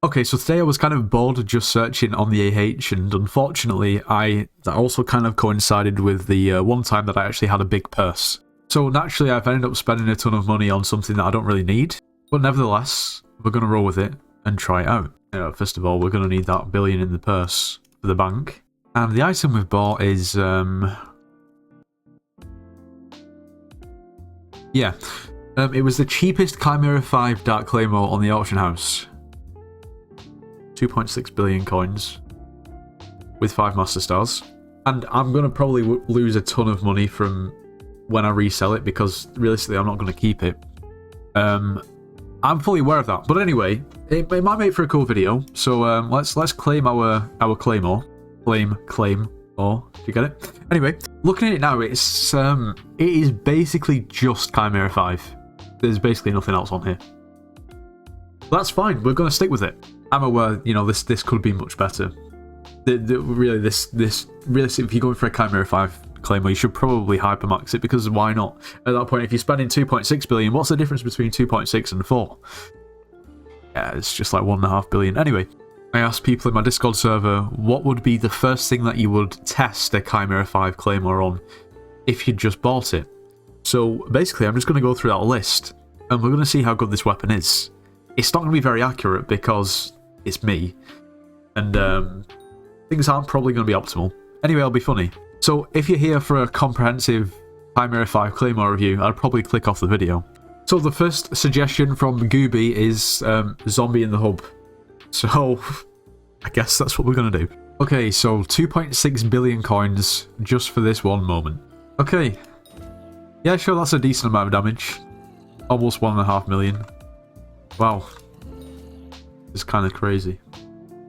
Okay, so today I was kind of bored just searching on the AH, and unfortunately that also kind of coincided with the one time that I actually had a big purse. So naturally I've ended up spending a ton of money on something that I don't really need, but nevertheless, we're going to roll with it and try it out. First of all, we're going to need that billion in the purse for the bank. And the item we've bought is, it was the cheapest Chimera 5 Dark Claymore on the auction house. 2.6 billion coins with 5 Master Stars. And I'm going to probably lose a ton of money from when I resell it because realistically I'm not going to keep it. I'm fully aware of that. But anyway, it might make for a cool video. So let's claim our Claymore. Claim. Oh, do you get it? Anyway, looking at it now, it is basically just Chimera 5. There's basically nothing else on here. That's fine. We're going to stick with it. I'm aware, this could be much better. Really, if you're going for a Chimera 5 Claymore, you should probably hypermax it, because why not? At that point, if you're spending 2.6 billion, what's the difference between 2.6 and 4? Yeah, it's just like 1.5 billion. Anyway, I asked people in my Discord server what would be the first thing that you would test a Chimera 5 Claymore on if you'd just bought it. So basically, I'm just going to go through that list, and we're going to see how good this weapon is. It's not going to be very accurate because it's me, and things aren't probably going to be optimal. Anyway, it'll be funny. So if you're here for a comprehensive Chimera 5 Claymore review, I'd probably click off the video. So the first suggestion from Gooby is Zombie in the Hub. So I guess that's what we're going to do. Okay, so 2.6 billion coins just for this one moment. Okay. Yeah, sure, that's a decent amount of damage. Almost 1.5 million. Wow. It's kind of crazy.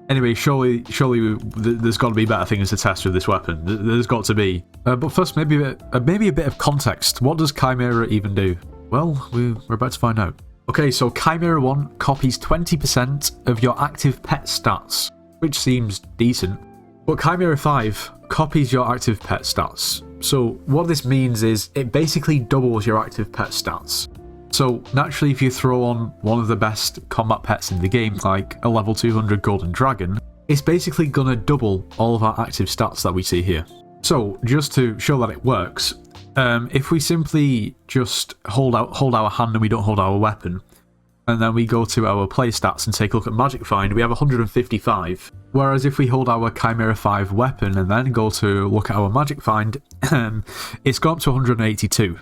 Anyway, surely there's got to be better things to test with this weapon. There's got to be. But first, maybe a bit of context. What does Chimera even do? Well, we're about to find out. Okay, so Chimera 1 copies 20% of your active pet stats, which seems decent. But Chimera 5 copies your active pet stats. So what this means is it basically doubles your active pet stats. So naturally, if you throw on one of the best combat pets in the game, like a level 200 golden dragon, it's basically gonna double all of our active stats that we see here. So just to show that it works, if we simply just hold our hand and we don't hold our weapon, and then we go to our play stats and take a look at Magic Find, we have 155. Whereas if we hold our Chimera 5 weapon and then go to look at our Magic Find, it's gone up to 182.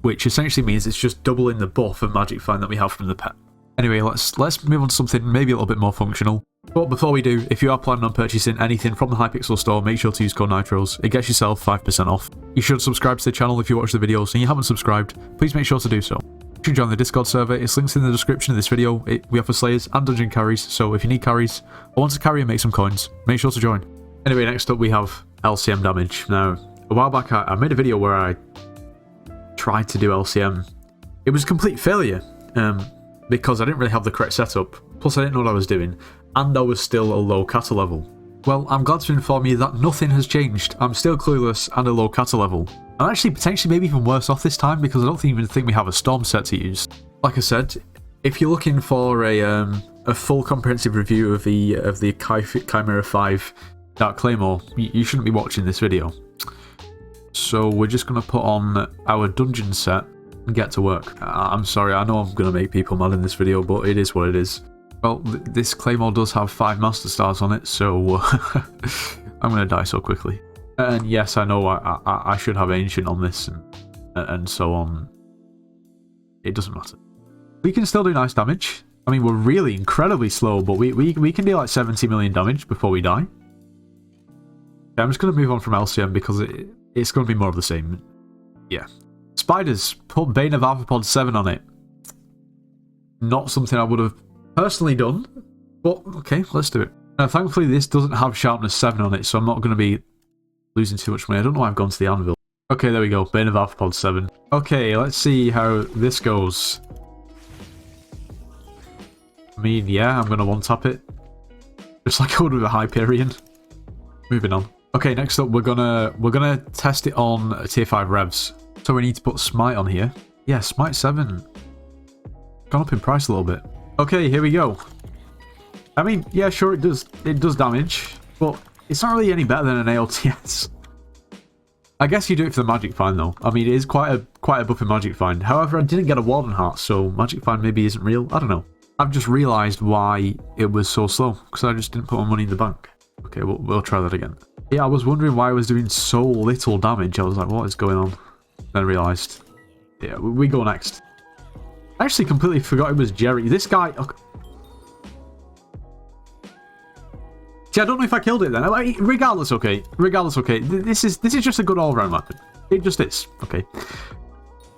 Which essentially means it's just doubling the buff of Magic Find that we have from the pet. Anyway, let's move on to something maybe a little bit more functional. But before we do, if you are planning on purchasing anything from the Hypixel store, make sure to use code Nitros. It gets yourself 5% off. You should subscribe to the channel if you watch the videos and you haven't subscribed. Please make sure to do so. You should join the Discord server. It's linked in the description of this video. We offer Slayers and Dungeon carries, so if you need carries or want to carry and make some coins, make sure to join. Anyway, next up we have LCM damage. Now, a while back I made a video where I tried to do LCM. It was a complete failure because I didn't really have the correct setup, plus I didn't know what I was doing, and I was still a low kata level. Well, I'm glad to inform you that nothing has changed. I'm still clueless and a low kata level. I'm actually potentially maybe even worse off this time because I don't even think we have a storm set to use. Like I said, if you're looking for a full comprehensive review of the Chimera 5 Dark Claymore, you shouldn't be watching this video. So we're just going to put on our dungeon set and get to work. I'm sorry, I know I'm going to make people mad in this video, but it is what it is. Well, this Claymore does have 5 Master Stars on it, so I'm going to die so quickly. And yes, I know I should have Ancient on this and so on. It doesn't matter. We can still do nice damage. I mean, we're really incredibly slow, but we can do like 70 million damage before we die. Okay, I'm just going to move on from LCM because it's going to be more of the same. Yeah. Spiders. Put Bane of Arthropod 7 on it. Not something I would have personally done, but okay, let's do it. Thankfully, this doesn't have Sharpness 7 on it, so I'm not going to be losing too much money. I don't know why I've gone to the anvil. Okay, there we go. Bane of Arthropod 7. Okay, let's see how this goes. I mean, yeah, I'm going to one-tap it. Just like I would with a Hyperion. Moving on. Okay, next up we're gonna test it on tier 5 revs. So we need to put Smite on here. Yeah, Smite 7. Gone up in price a little bit. Okay, here we go. I mean, yeah, sure, it does damage, but it's not really any better than an AOTS. I guess you do it for the Magic Find, though. I mean, it is quite a buff in Magic Find. However, I didn't get a Warden Heart, so Magic Find maybe isn't real. I don't know. I've just realised why it was so slow, because I just didn't put my money in the bank. Okay, we'll try that again. Yeah, I was wondering why I was doing so little damage. I was like, what is going on? Then I realised. Yeah, we go next. I actually completely forgot it was Jerry. This guy... Okay. See, I don't know if I killed it then. Regardless, okay. Regardless, okay. This is just a good all-round weapon. It just is. Okay.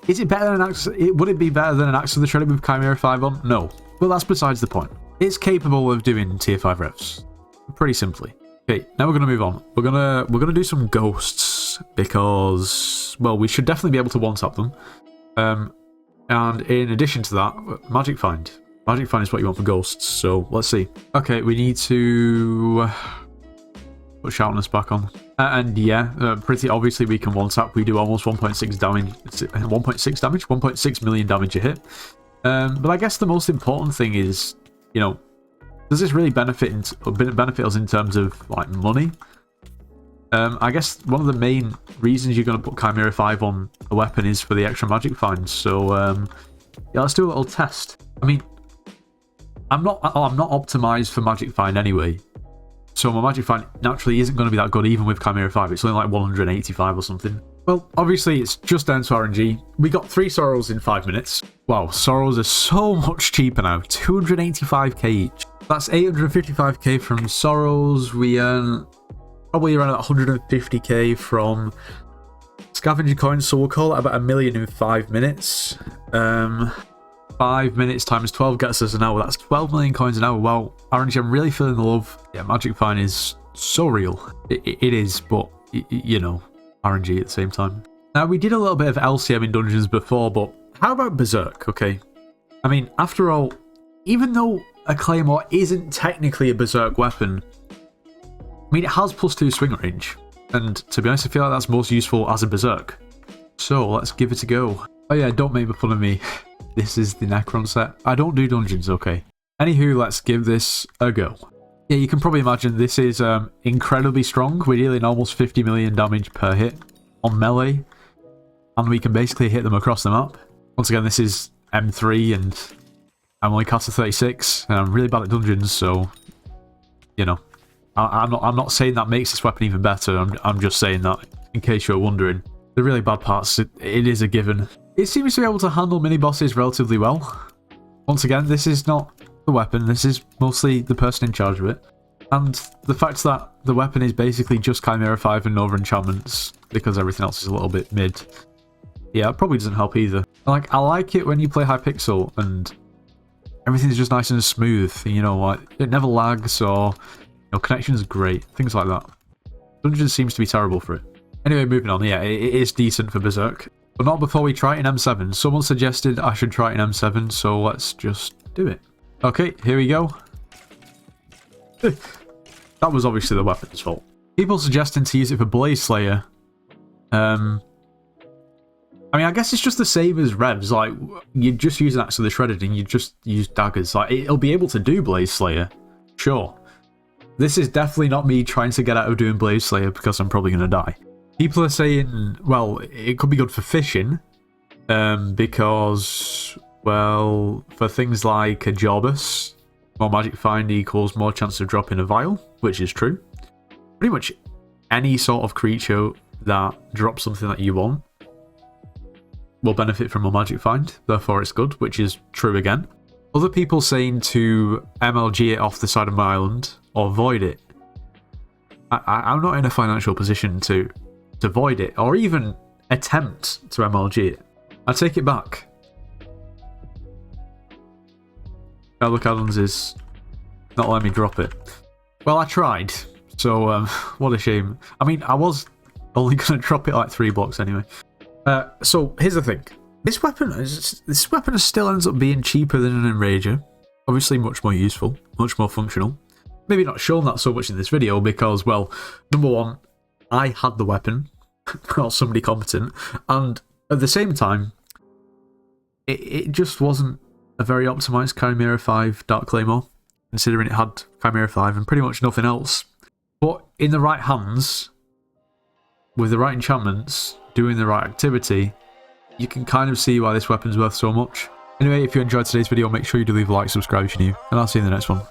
Is it better than an axe? Would it be better than an Axe of the Shredded with Chimera 5 on? No. Well, that's besides the point. It's capable of doing tier 5 revs. Pretty simply. Okay, now we're gonna move on. We're gonna do some ghosts because, well, we should definitely be able to one-tap them. And in addition to that, Magic Find. Magic Find is what you want for ghosts, so let's see. Okay, we need to put Sharpness back on. And yeah, pretty obviously we can one-tap. We do almost 1.6 damage. 1.6 damage? 1.6 million damage a hit. But I guess the most important thing is, you know, does this really benefit us in terms of, like, money? I guess one of the main reasons you're going to put Chimera 5 on a weapon is for the extra Magic Find. So, yeah, let's do a little test. I mean, I'm not optimized for Magic Find anyway. So my Magic Find naturally isn't going to be that good even with Chimera 5. It's only like 185 or something. Well, obviously it's just down to RNG. We got 3 Sorrows in 5 minutes. Wow, Sorrows are so much cheaper now. 285k each. That's 855k from Sorrows. We earn probably around 150k from Scavenger Coins, so we'll call it about 1 million in 5 minutes. 5 minutes times 12 gets us an hour. That's 12 million coins an hour. Wow, RNG, I'm really feeling the love. Yeah, Magic Find is so real. It is, but, you know, RNG at the same time. Now, we did a little bit of LCM in dungeons before, but how about Berserk, okay? I mean, after all, even though a Claymore isn't technically a Berserk weapon, I mean, it has +2 swing range. And to be honest, I feel like that's most useful as a Berserk. So, let's give it a go. Oh yeah, don't make fun of me. This is the Necron set. I don't do dungeons, okay? Anywho, let's give this a go. Yeah, you can probably imagine this is incredibly strong. We're dealing almost 50 million damage per hit on melee. And we can basically hit them across the map. Once again, this is M3 and I'm only cast at 36. And I'm really bad at dungeons, so, you know. I'm not saying that makes this weapon even better. I'm just saying that in case you're wondering. The really bad parts, it is a given. It seems to be able to handle mini-bosses relatively well. Once again, this is not the weapon, this is mostly the person in charge of it. And the fact that the weapon is basically just Chimera 5 and Nova enchantments, because everything else is a little bit mid. Yeah, it probably doesn't help either. Like, I like it when you play Hypixel and everything's just nice and smooth, you know, like, it never lags or, you know, connection's great, things like that. Dungeon seems to be terrible for it. Anyway, moving on, yeah, it is decent for Berserk. But not before we try it in M7. Someone suggested I should try it in M7, so let's just do it. Okay, here we go. That was obviously the weapon's fault. People suggesting to use it for Blaze Slayer. I mean, I guess it's just the same as Revs. Like, you just use an Axe of the Shredded and you just use daggers. Like, it'll be able to do Blaze Slayer. Sure. This is definitely not me trying to get out of doing Blaze Slayer because I'm probably going to die. People are saying, well, it could be good for fishing, because, well, for things like a Jorbus, more Magic Find equals more chance of dropping a vial, which is true. Pretty much any sort of creature that drops something that you want will benefit from a Magic Find, therefore it's good, which is true again. Other people saying to MLG it off the side of my island, or void it. I'm not in a financial position to void it, or even attempt to MLG it. I take it back. Oh, look, Adams is not letting me drop it. Well, I tried, so what a shame. I mean, I was only going to drop it like 3 blocks anyway. So here's the thing. This weapon still ends up being cheaper than an Enrager. Obviously much more useful, much more functional. Maybe not shown that so much in this video because, well, number one, I had the weapon, or somebody competent, and at the same time, it just wasn't a very optimized Chimera 5 Dark Claymore. considering it had Chimera 5 and pretty much nothing else. But in the right hands, with the right enchantments, doing the right activity, you can kind of see why this weapon's worth so much. Anyway, if you enjoyed today's video, make sure you do leave a like, subscribe if you're new, and I'll see you in the next one.